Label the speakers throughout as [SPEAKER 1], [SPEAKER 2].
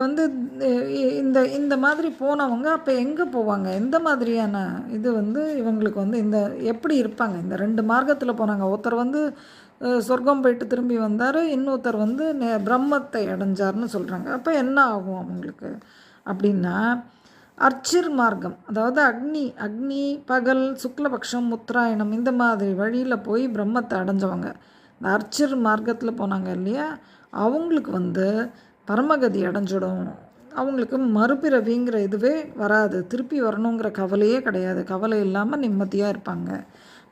[SPEAKER 1] வந்து இந்த இந்த மாதிரி போனவங்க அப்போ எங்கே போவாங்க? எந்த மாதிரியான இது வந்து இவங்களுக்கு வந்து இந்த எப்படி இருப்பாங்க? இந்த 2 மார்க்கத்தில போனாங்க. ஒருத்தர் வந்து சொர்க்கம் போயிட்டு திரும்பி வந்தாரு. இன்னொருத்தர் வந்து பிரம்மத்தை அடைஞ்சார்ன்னு சொல்றாங்க. அப்ப என்ன ஆகும் அவங்களுக்கு? அப்படின்னா, அர்ச்சிர் மார்க்கம். அதாவது அக்னி அக்னி, பகல், சுக்லபக்ஷம், உத்தராயணம் இந்த மாதிரி வழியில போய் பிரம்மத்தை அடைஞ்சவங்க. இந்த அர்ச்சிர் மார்க்கத்தில போனாங்க இல்லையா? அவங்களுக்கு வந்து பரமகதி அடைஞ்சிடும். அவங்களுக்கு மறுபிறவிங்கிற இதுவே வராது. திருப்பி வரணுங்கிற கவலையே கிடையாது. கவலை இல்லாம நிம்மதியா இருப்பாங்க.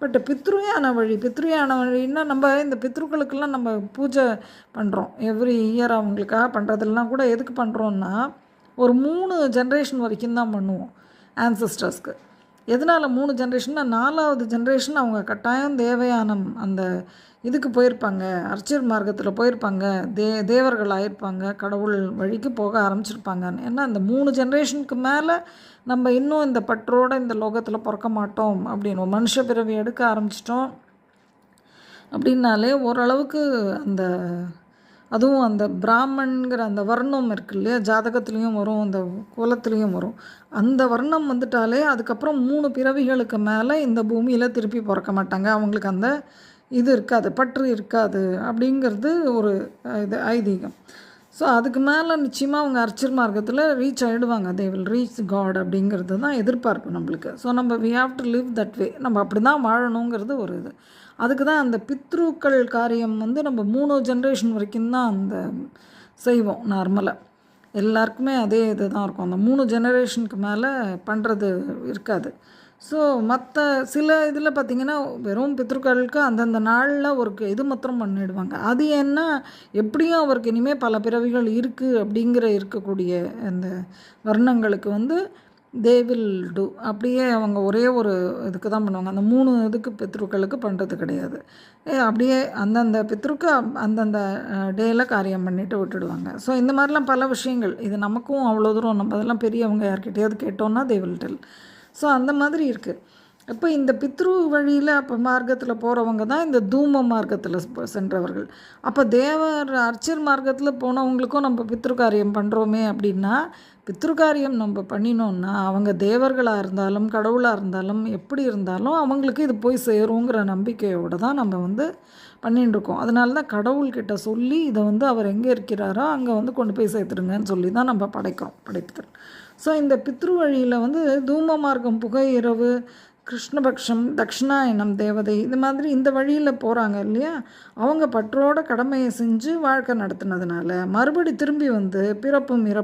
[SPEAKER 1] பட் பித்ருயான வழி பித்ருயான வழின்னா நம்ம இந்த பித்ருக்களுக்கெல்லாம் நம்ம பூஜை பண்ணுறோம். எவ்ரி இயர் அவங்களுக்காக பண்ணுறதெல்லாம் கூட எதுக்கு பண்ணுறோன்னா, ஒரு 3 ஜென்ரேஷன் வரைக்கும் தான் பண்ணுவோம் ஆன்சஸ்டர்ஸ்க்கு. எதனால் 3 ஜென்ரேஷன்னா 4வது ஜென்ரேஷன் அவங்க கட்டாயம் தேவயானம் அந்த இதுக்கு போயிருப்பாங்க. அர்ச்சர் மார்க்கத்தில் போயிருப்பாங்க. தேவர்கள் ஆயிருப்பாங்க. கடவுள் வழிக்கு போக ஆரம்பிச்சிருப்பாங்க. ஏன்னா அந்த 3 ஜென்ரேஷனுக்கு மேலே நம்ம இன்னும் இந்த பற்றோடு இந்த லோகத்தில் பிறக்க மாட்டோம் அப்படின்னு மனுஷ பிறவி எடுக்க ஆரம்பிச்சிட்டோம் அப்படின்னாலே ஓரளவுக்கு அந்த அதுவும் அந்த பிராமண்கிற அந்த வர்ணம் இருக்கு இல்லையா? ஜாதகத்துலேயும் வரும், அந்த குலத்துலேயும் வரும். அந்த வர்ணம் வந்துட்டாலே அதுக்கப்புறம் 3 பிறவிகளுக்கு மேலே இந்த பூமியில் திருப்பி பிறக்க மாட்டாங்க. அவங்களுக்கு அந்த இது இருக்காது, பற்று இருக்காது அப்படிங்கிறது ஒரு இது ஐதீகம். ஸோ அதுக்கு மேலே நிச்சயமாக அவங்க அர்ச்சர் மார்க்கத்தில் ரீச் ஆகிடுவாங்க. தே வில் ரீச் காட் அப்படிங்கிறது தான் எதிர்பார்ப்பு நம்மளுக்கு. ஸோ நம்ம we have to live that way. நம்ம அப்படி தான் வாழணுங்கிறது ஒரு இது. அதுக்கு தான் அந்த பித்ருக்கள் காரியம் வந்து நம்ம 3 ஜென்ரேஷன் வரைக்கும் தான் அந்த செய்வோம் நார்மலாக. எல்லாருக்குமே அதே இது தான் இருக்கும். அந்த 3 ஜெனரேஷனுக்கு மேலே பண்ணுறது இருக்காது. ஸோ மற்ற சில இதில் பார்த்திங்கன்னா வெறும் பித்ருக்களுக்கு அந்தந்த நாளில் ஒரு இது மாத்திரம் பண்ணிடுவாங்க. அது ஏன்னா எப்படியும் அவருக்கு இனிமேல் பல பிறவிகள் இருக்குது அப்படிங்கிற இருக்கக்கூடிய அந்த வர்ணங்களுக்கு வந்து தே வில் டூ. அப்படியே அவங்க ஒரே ஒரு இதுக்கு தான் பண்ணுவாங்க. அந்த 3 இதுக்கு பித்ருக்களுக்கு பண்ணுறது கிடையாது. அப்படியே அந்தந்த பித்ருக்கு அந்தந்த டேயில் காரியம் பண்ணிவிட்டு விட்டுடுவாங்க. ஸோ இந்த மாதிரிலாம் பல விஷயங்கள் இது நமக்கும் அவ்வளோ தூரம் நம்ம அதெல்லாம் பெரியவங்க யார்கிட்டையாவது கேட்டோன்னா தே வில் டெல். ஸோ அந்த மாதிரி இருக்குது. இப்போ இந்த பித்ரு வழியில் அப்போ மார்க்கத்தில் போகிறவங்க தான் இந்த தூம மார்க்கத்தில் சென்றவர்கள். அப்போ தேவர் அர்ச்சர் மார்க்கத்தில் போனவங்களுக்கும் நம்ம பித்ருக்காரியம் பண்ணுறோமே அப்படின்னா, பித்ருக்காரியம் நம்ம பண்ணினோன்னா அவங்க தேவர்களாக இருந்தாலும் கடவுளாக இருந்தாலும் எப்படி இருந்தாலும் அவங்களுக்கு இது போய் சேருங்கிற நம்பிக்கையோடு தான் நம்ம வந்து பண்ணிட்டு இருக்கோம். அதனால தான் கடவுள்கிட்ட சொல்லி இதை வந்து அவர் எங்கே இருக்கிறாரோ அங்கே வந்து கொண்டு போய் சேர்த்துடுங்கன்னு சொல்லி தான் நம்ம படைக்கிறோம் படைப்புகள். ஸோ இந்த பித்ரு வழியில் வந்து தூம மார்க்கம், புகை இரவு, கிருஷ்ணபக்ஷம், தக்ஷிணாயனம் தேவதை இது மாதிரி இந்த வழியில் போகிறாங்க இல்லையா? அவங்க பற்றோட கடமையை செஞ்சு வாழ்க்கை நடத்துனதுனால மறுபடி திரும்பி வந்து பிறப்பும்